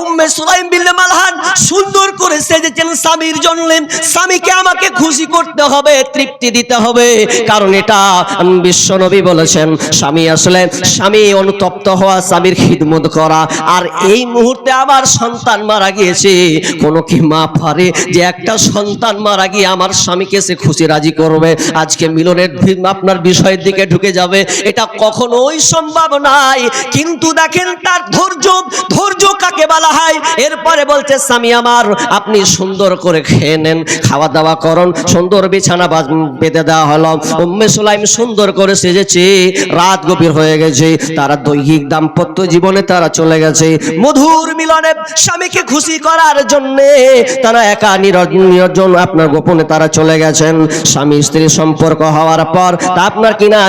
উম্মে সুলাইম বিনতে মালহান সুন্দর করে সেজেছেন স্বামীর জন্য। স্বামীকে আমাকে খুশি করতে হবে, তৃপ্তি দিতে হবে, কারণ এটা বিশ্বনবী বলেছেন স্বামী আসলে স্বামী অনুতপ্ত হওয়া, স্বামীর খিদমত করা। আর এই মুহূর্তে আমার সন্তান মারা গিয়েছে, কোনো কি মা পারে যে একটা সন্তান মারা গিয়ে আমার স্বামীকে সে খুশি রাজি করবে, আজকে মিলনের আপনার বিষয়ের দিকে ঢুকে যাবে? এটা কখনোই সম্ভব নয়। কিন্তু দেখেন তার ধৈর্য, ধৈর্য কাকে বলা হয়? এরপরে বলছে স্বামী আমার আপনি সুন্দর করে খেয়ে নেন, খাওয়া দাওয়া করুন। সুন্দর বিছানা বেঁধে দেওয়া হলো। উম্মে সুলাইম সুন্দর করে সেজেছে, রাত গভীর হয়ে গেছে, তারা দৈহিক দাম্পত্য জীবনে তারা চলে গেছে। মধুর মিলনে স্বামীকে খুশি করার জন্য তারা একা নিরজন আপনার গোপনে তারা চলে গেছেন। স্বামী স্ত্রী সম্পর্ক হওয়ার পর তা আপনার কিনা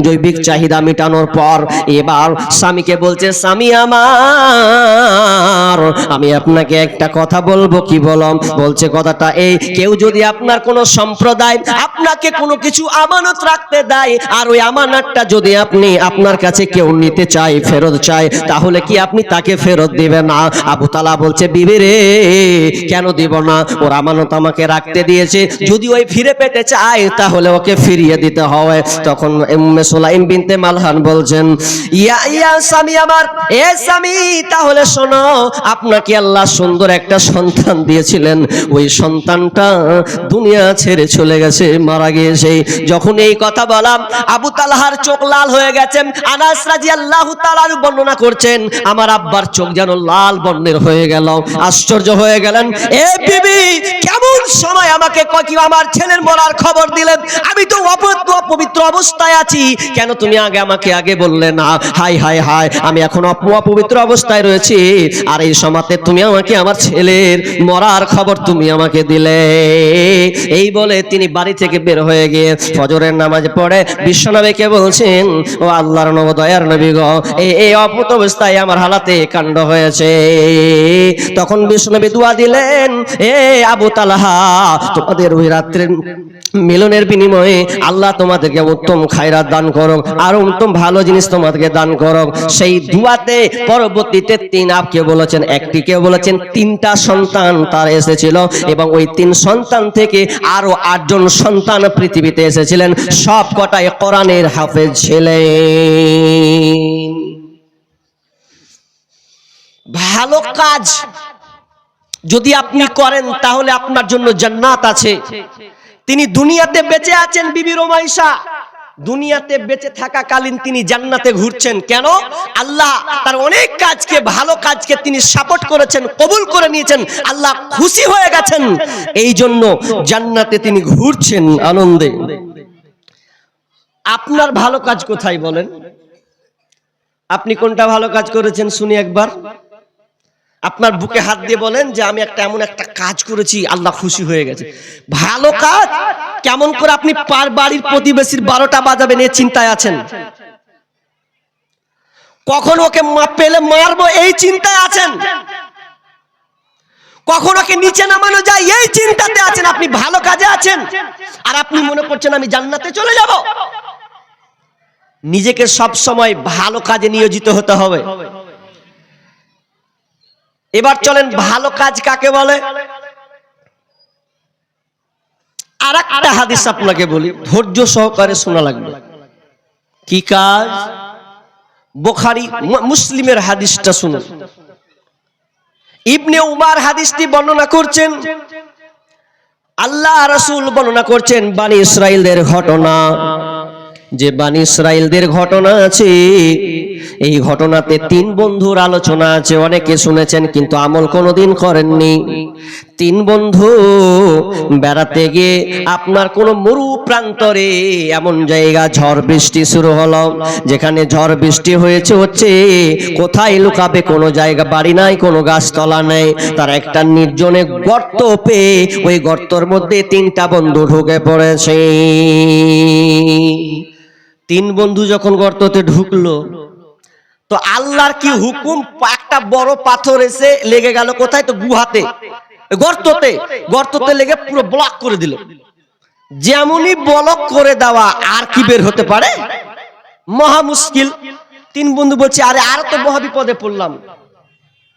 জৈবিক চাহিদা মেটানোর পর এবার স্বামীকে বলছে স্বামী আমার আমি আপনাকে একটা কথা বলবো। কি বলম? বলছে কথাটা এই, কেউ যদি আপনার কোন সম্প্রদায় আপনাকে কোনো কিছু আমানত রাখতে দেয়, আর ওই আমানতটা যদি আপনি আপনার কাছে কেউ নিতে চায়, ফেরত চায়, তাহলে কি আপনি তাকে ফেরত দিবেন না? আবু তালা বলছে বিবি রে, কেন দিব না? ওর আমানত আমাকে রাখতে দিয়েছে, যদি ওই ফিরে পেতে চায় তাহলে ওকে ফিরিয়ে দিতে হবে। তখন উম্মে সুলাইম বিনতে মালহান বলছেন ইয়া স্বামী আমার, এ স্বামী তাহলে শোনো, আপনাকে আল্লাহ সুন্দর একটা সন্তান দিয়েছিলেন, ওই সন্তানটা দুনিয়া ছেড়ে চলে গেছে, মারা গিয়েছে। যখন এই কথা বললাম আবু তালহার চোখ লাল হয়ে গেছে। আনাস রাদিয়াল্লাহু তাআলা বর্ণনা করছেন আমার আব্বার চোখ যেন লাল বর্ণের হয়ে গেল, আশ্চর্য হয়ে গেলেন। এ বিবি, কেমন সময় আমাকে আমার ছেলের মরার খবর দিলেন? আমি তো অপবিত্র অবস্থায় আছি, কেন তুমি আমাকে বললে না? হাই হাই হাই, আমি এখন অপবিত্র অবস্থায় রয়েছি, আর এই সময়তে তুমি আমাকে আমার ছেলের মরার খবর তুমি আমাকে দিলে। এই বলে তিনি বাড়ি থেকে বের হয়ে গিয়ে ফজরের নামাজ পড়ে বিশ্বনবীকে বলছেন ও আল্লাহর নবী, দয়ার নবী গো, এই অপত অবস্থায় আমার হালাতে কাণ্ড হয়েছে। তখন বিশ্বনবী দোয়া দিলেন, এ আবু তালহা, তোমাদের ওই রাত্রের মিলনের বিনিময়ে আল্লাহ তোমাদেরকে উত্তম খায়রাত দান করুক, আর উত্তম ভালো জিনিস তোমাদেরকে দান করুক। সেই দুয়াতে পরবর্তীতে তিন আপকে বলেছেন, একটি কেউ বলেছেন তিনটা সন্তান তার এসেছিল, এবং ওই তিন সন্তান থেকে আরো 8 জন সন্তান পৃথিবীতে এসেছিলেন, সব কটাই কোরআনের হাফেজ ছিলেন। ভালো কাজ যদি আপনি করেন তাহলে আপনার জন্য জান্নাত আছে। তিনি দুনিয়াতে বেঁচে আছেন, বিবি রুমাইসা দুনিয়াতে বেঁচে থাকাকালীন তিনি জান্নাতে ঘুরছেন। কেন? আল্লাহ তার অনেক কাজকে, ভালো কাজকে তিনি সাপোর্ট করেছেন, কবুল করে নিয়েছেন, আল্লাহ খুশি হয়ে গেছেন, এই জন্য জান্নাতে তিনি ঘুরছেন আনন্দে। আপনার ভালো কাজ কোথায় বলেন? আপনি কোনটা ভালো কাজ করেছেন শুনি একবার। আপনার বুকে হাত দিয়ে বলেন যে আমি এমন একটা কাজ করেছি, আল্লাহ খুশি হয়ে গেছে। ভালো কাজ কেমন করে আপনি বাড়ির প্রতিবেশীর 12টা বাজাবেন এই চিন্তায় আছেন, কখন ওকে পেলে মারবো এই চিন্তায় আছেন, কখন ওকে নিচে নামানো যায় এই চিন্তাতে আছেন। আপনি ভালো কাজে আছেন, আর আপনি মনে করছেন আমি জান্নাতে চলে যাব। নিজেকে সব সময় ভালো কাজে নিয়োজিত হতে হবে। এবার চলেন ভালো কাজ কাকে বলে। আর একটা হাদিস আপনাকে বলি, ধৈর্য সহকারে শোনা লাগবে। কি কাজ? বুখারী মুসলিমের হাদিসটা শুনুন। ইবনে উমার হাদিসটি বর্ণনা করছেন, আল্লাহ রাসূল বর্ণনা করছেন বনি ইসরাইলদের ঘটনা। যে বনি ইসরাইলদের ঘটনা আছে, এই ঘটনাতে 3 বন্ধুর আলোচনা আছে, অনেকে শুনেছেন কিন্তু আমল কোনোদিন করেননি। 3 বন্ধু বেড়াতে গিয়ে আপনার কোন মরু প্রান্তরে এমন জায়গা ঝড় বৃষ্টি শুরু হলো, যেখানে ঝড় বৃষ্টি হচ্ছে কোথায় লুকাবে, কোনো জায়গা বাড়ি নাই, কোনো গাছতলা নেই। তার একটা নির্জনে গর্ত পেয়ে ওই গর্তর মধ্যে 3টা বন্ধু ঢুকে পড়েছে। 3 বন্ধু যখন গর্ততে ঢুকলো তো আল্লাহর কি হুকুম, একটা বড় পাথর এসে লেগে গেল কোথায়? তো গুহাতে, গর্ততে লেগে পুরো ব্লক করে দিল। যেমনই ব্লক করে দেওয়া, আর কি বের হতে পারে? মহা মুশকিল। 3 বন্ধু বলছে আরে আর তো মহা বিপদে পড়লাম।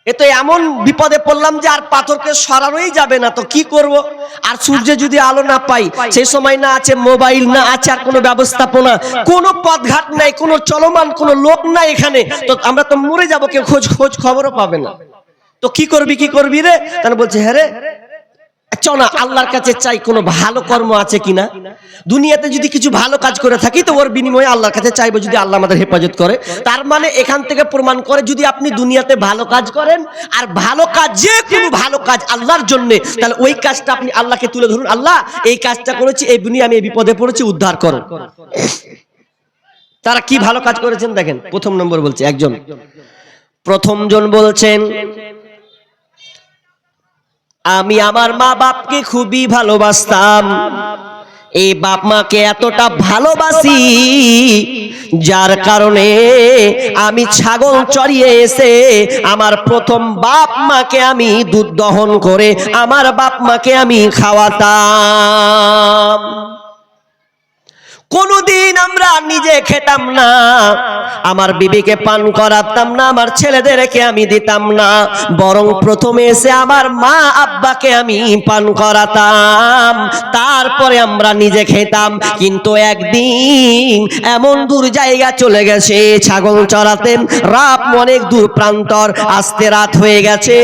এ তো এমন বিপদে পড়লাম যে আর পাথরকে সরানোই যাবে না, তো কি করব? আর সূর্যে যদি আলো না পাই, সেই সময় না আছে মোবাইল, না আছে আর কোনো ব্যবস্থাপনা, কোনো পথঘাট নাই, কোনো চলমান কোনো লোক নাই এখানে, তো আমরা তো মরে যাবো, কেউ খোঁজ খবরও পাবে না। তো কি করবি রে? তাহলে বলছে হ্যাঁ রে, চল না আল্লাহর কাছে চাই কোনো ভালো কর্ম আছে কিনা। দুনিয়াতে যদি কিছু ভালো কাজ করে থাকি তো ওর বিনিময়ে আল্লাহর কাছে চাইবো, যদি আল্লাহ আমাদের হেফাজত করে। তার মানে এখান থেকে প্রমাণ করে, যদি আপনি দুনিয়াতে ভালো কাজ করেন, আর ভালো কাজ যে কোনো ভালো কাজ আল্লাহর জন্য, তাহলে ওই কাজটা আপনি আল্লাহকে তুলে ধরুন, আল্লাহ এই কাজটা করেছি, এই দুনিয়া আমি এই বিপদে পড়েছি, উদ্ধার করো। তারা কি ভালো কাজ করেছেন দেখেন। প্রথম নম্বর বলছে, প্রথম জন বলছেন, আমি আমার মা বাপকে খুবই ভালোবাসতাম, এই বাপ মাকে এতটা ভালোবাসি যার কারণে আমি ছাগল চড়িয়ে এসে আমার প্রথম বাপ মাকে আমি দুধ দহন করে আমার বাপ মাকে আমি খাওয়াতাম। কোনদিন আমরা নিজে খেতাম না, আমার বিবিকে পান করাতাম না, আমার ছেলেদেরকে আমি দিতাম না, বরং প্রথমে এসে আমার মা আব্বাকে আমি পান করাতাম, তারপরে আমরা নিজে খেতাম। কিন্তু একদিন এমন দূর জায়গা চলে গেছে ছাগল চড়াতে, রাত অনেক দূর প্রান্তর, আস্তে রাত হয়ে গেছে,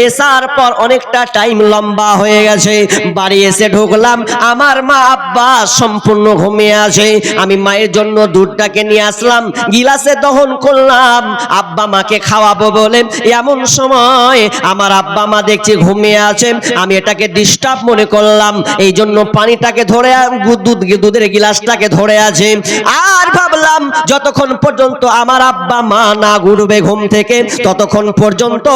এসার পর অনেকটা টাইম লম্বা হয়ে গেছে, বাড়ি এসে ঢুকলাম, আমার মা আব্বা সম্পূর্ণ ঘুমিয়ে আছে। আমি মায়ের জন্য দুধটাকে নিয়ে আসলাম, গিলাসে দহন করলাম আব্বা মাকে খাওয়াবো বলে। এমন সময় আমার আব্বা মা দেখছি ঘুমিয়ে আছে, আমি এটাকে ডিস্টার্ব মনে করলাম, এই জন্য পানিটাকে ধরে, দুধের গিলাসটাকে ধরে আছে, আর ভাবলাম যতক্ষণ পর্যন্ত আমার আব্বা মা না ঘুরবে ঘুম থেকে, ততক্ষণ পর্যন্ত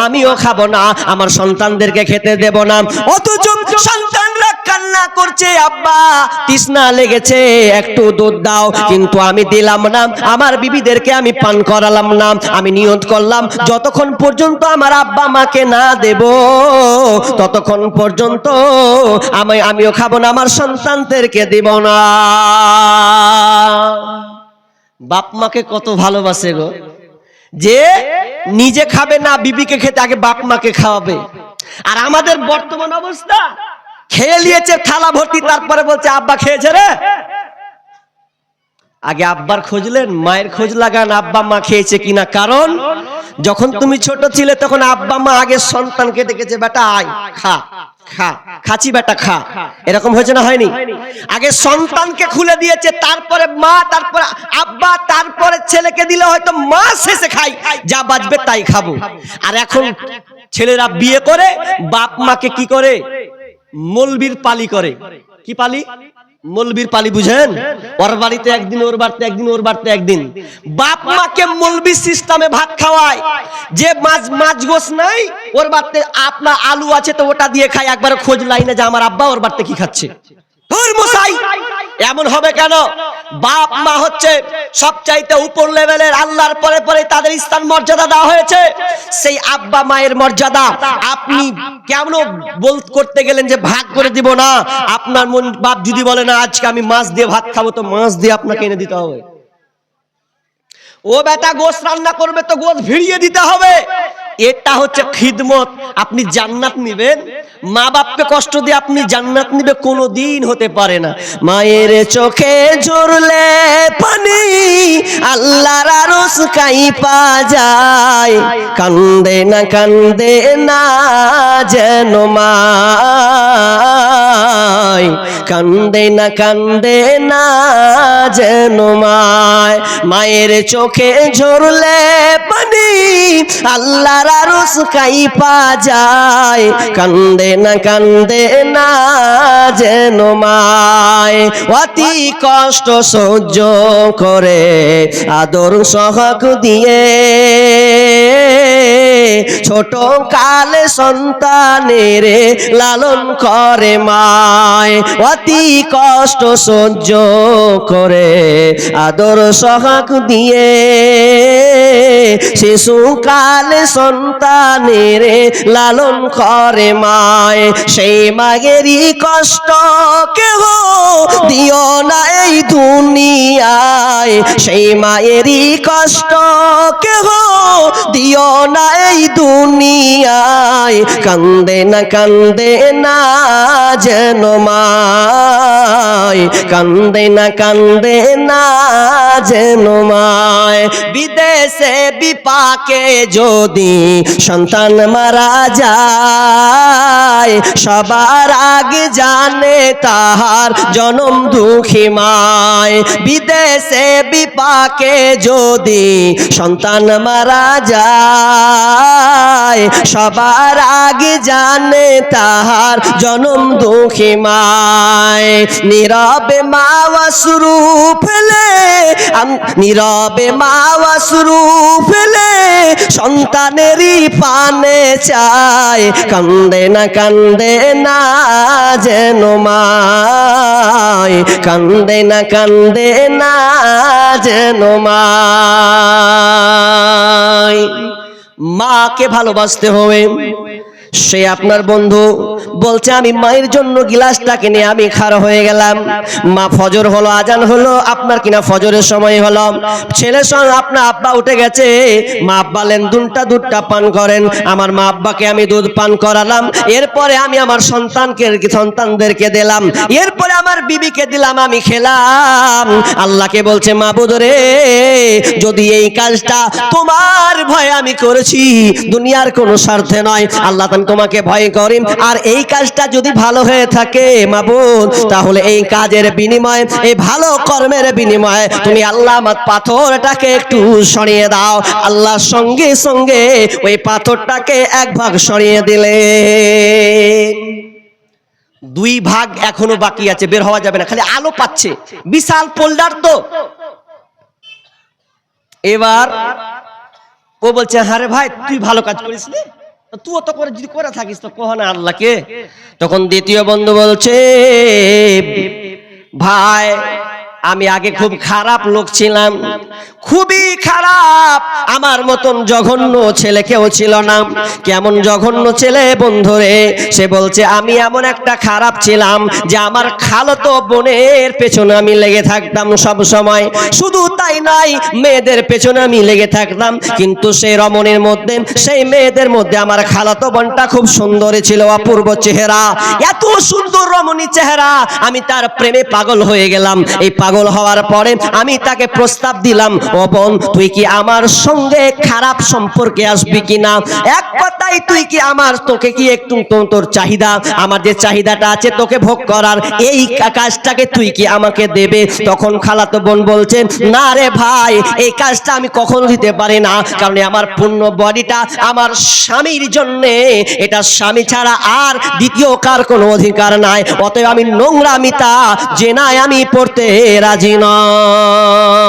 আমিও খাবো না, আমার সন্তানদেরকে খেতে দেব না। অথচ সন্তানরা কান্না করছে, আব্বা তৃষ্ণা লেগেছে, একটু দুধ দাও, কিন্তু আমি দিলাম না, আমার বিবিদেরকে আমি পান করালাম না। আমি নিয়ত করলাম যতক্ষণ পর্যন্ত আমার আব্বা মাকে না দেব ততক্ষণ পর্যন্ত আমিও খাবো না, আমার সন্তানদেরকে দেব না। বাপ মাকে কত ভালোবাসে গো, যে নিজে খাবে না, বিবিকে খেতে আগে বাপ মাকে খাওয়াবে। আর আমাদের বর্তমান অবস্থা, খেয়ে নিয়েছে থালা ভর্তি, তারপরে বলছে আব্বা খেয়েছে রে। আগে আব্বার খোঁজলেন, মায়ের খোঁজ লাগান আব্বা মা খেয়েছে কিনা। কারণ যখন তুমি ছোট ছিলে তখন আব্বা মা আগে সন্তানকে ডেকেছে, বেটা আয় খা, খাচ্ছি বেটা খা, এরকম হয়েছে না হয়নি? আগে সন্তানকে খুলে দিয়েছে, তারপরে মা, তারপরে আব্বা, তারপরে ছেলেকে দিলে হয়তো মা শেষে খাই, যা বাঁচবে তাই খাবো। আর এখন ছেলেরা বিয়ে করে বাপ মাকে কি করে, মলবির পালি করে। কি পালি? মলবির পালি, বুঝেন? ওর বাড়িতে একদিন, ওর বাড়িতে একদিন, ওর বাড়িতে একদিন, বাপ মাকে মলবি সিস্টেমে ভাত খাওয়ায়। যে মাছ গোস নাই, ওর বাড়িতে আপনার আলু আছে তো ওটা দিয়ে খায়, একবার খোঁজ লাইনে যে আমার আব্বা ওর বাড়িতে কি খাচ্ছে। এমন হবে কেন? বাপ মা হচ্ছে সবচাইতে উপর লেভেলের, আল্লাহর পরে পরে তাদের স্থান মর্যাদা দেওয়া হয়েছে। সেই আব্বা মায়ের মর্যাদা আপনি কেমন করতে গেলেন যে ভাগ করে দিব না? আপনার মন বাপ যদি বলে না আজকে আমি মাছ দিয়ে ভাত খাবো, তো মাছ দিয়ে আপনাকে এনে দিতে হবে। ও বেটা গোশ রান্না করবে তো গোশ ভিড়িয়ে দিতে হবে। এটা হচ্ছে খিদমত। আপনি জান্নাত নিবেন, মা বাপকে কষ্ট দিয়ে আপনি জান্নাত নিবে কোনোদিন হতে পারে না। মায়ের চোখে ঝরলে পানি আল্লাহর আরশ কাইপা যায়, কান্দে না যেন মা, কান্দে না যেন মায়। মায়ের চোখে ঝরলে পানি আল্লাহর আরশ কাইপা যায়, কান্দে না যেন মায়। অতি কষ্ট সহ্য করে আদর সহক দিয়ে ছোট কালে সন্তানের লালন করে মায় অতি কষ্ট সহ্য করে আদর সহাগ দিয়ে শিশুকালে সন্তানের লালন করে মায় সেই মায়েরই কষ্ট কেহ দিও না এই দুনিয়ায় সেই মায়েরই কষ্ট কেহ দিও না এই দুনিয়ায় কান্দে না যেন মায় কান্দে না যেন মায় বিদেশে বিপাকে যদি সন্তান মারা যায় সবার আগে জানে তাহার জনম দুঃখী মায় বিদেশে বিপাকে যদি সন্তান মারা যায় সবার আগে জানে তাহার জনম দুঃখী মায় নীরবে মা অশ্রু ফেলে নীরবে মা অশ্রু ফেলে সন্তানেরই পানে চায় কান্দে না যেন মায় কান্দে না যেন মায় মাকে ভালোবাসতে হবে সে আপনার বন্ধু বলছে আমি মায়ের জন্য গিলাসটাকে নিয়ে আমি খাড়া হয়ে গেলাম মা ফজর হলো আজান হলো আপনার কিনা ফজরের সময় হলো ছেলের সঙ্গে আপনার আব্বা উঠে গেছে মা আব্বা বলেন দুধটা পান করেন আমার মা আব্বাকে আমি দুধ পান করালাম এরপরে আমি আমার সন্তানদেরকে দিলাম এরপরে আমার বিবিকে দিলাম আমি খেলাম আল্লাহকে বলছে মাবুদ রে যদি এই কাজটা তোমার ভয়ে আমি করেছি দুনিয়ার কোনো স্বার্থে নয় আল্লাহ তোমাকে ভয় করি আর এই কাজটা যদি ভালো হয়ে থাকে মাবুদ তাহলে এই কাজের বিনিময়ে এই ভালো কর্মের বিনিময়ে তুমি আল্লাহ আমার পাথরটাকে একটু সরিয়ে দাও আল্লাহ সঙ্গে সঙ্গে ওই পাথরটাকে এক ভাগ সরিয়ে দিলে দুই ভাগ এখনো বাকি আছে বের হওয়া যাবে না খালি আলো পাচ্ছে বিশাল পোল্ডার তো এবার ও বলছে আরে ভাই তুই ভালো কাজ করিস না তুই তো করে যদি করে থাকিস তো কহ না আল্লাহকে তখন দ্বিতীয় বন্ধু বলছে ভাই আমি আগে খুব খারাপ লোক ছিলাম খুবই খারাপ আমার মতন জঘন্য ছেলে কেউ ছিল না কেমন জঘন্য ছেলে বন্ধুরে সে বলছে আমি এমন একটা খারাপ ছিলাম যে আমার খালাতো বোনের পেছনে আমি লেগে থাকতাম সব সময় শুধু তাই নয় মেয়েদের পেছনে আমি লেগে থাকতাম কিন্তু সেই রমণীর মধ্যে সেই মেয়েদের মধ্যে আমার খালাতো বোনটা খুব সুন্দর ছিল অপূর্ব চেহারা এত সুন্দর রমণী চেহারা আমি তার প্রেমে পাগল হয়ে গেলাম এই পাগল হওয়ার পরে আমি তাকে প্রস্তাব দিলাম ও বোন তুই কি আমার সঙ্গে খারাপ সম্পর্কে আসবি কিনা এক কথাই তুই কি আমার তোকে কি একটু তোর চাহিদা আমার যে চাহিদাটা আছে তোকে ভোগ করার এই কাজটাকে তুই কি আমাকে দেবে তখন খালাতো বোন বলছে না রে ভাই এই কাজটা আমি কখনো দিতে পারি না কারণ আমার পূর্ণ বডিটা আমার স্বামীর জন্য এটা স্বামী ছাড়া আর দ্বিতীয় কার কোনো অধিকার নাই অতএব আমি নোংরামিতা জেনায় আমি পড়তে রাজি নয়